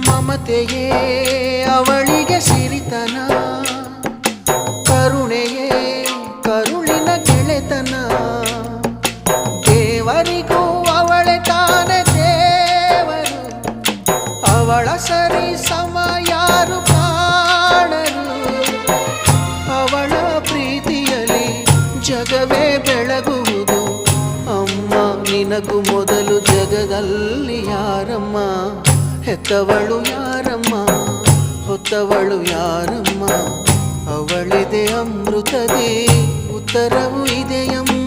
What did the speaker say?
ಮಮತೆಯೇ ಅವಳಿಗೆ ಸಿರಿತನ, ಕರುಣೆಯೇ ಕರುಳಿನ ಗೆಳೆತನ. ದೇವರಿಗೂ ಅವಳೆ ತಾನೆ ದೇವರು, ಅವಳ ಸರಿ ಸಮ ಯಾರು ಕಾಣರು. ಅವಳ ಪ್ರೀತಿಯಲ್ಲಿ ಜಗವೇ ಬೆಳಗುವುದು. ಅಮ್ಮ ನಿನಗೂ ಮೊದಲು ಜಗದಲ್ಲಿ ಯಾರಮ್ಮ, ಹೆತ್ತವಳು ಯಾರಮ್ಮ, ಹೊತ್ತವಳು ಯಾರಮ್ಮ. ಅವಳಿದೆ ಅಮೃತದೇ ಉತ್ತರವು ಇದೆಯಮ್ಮ.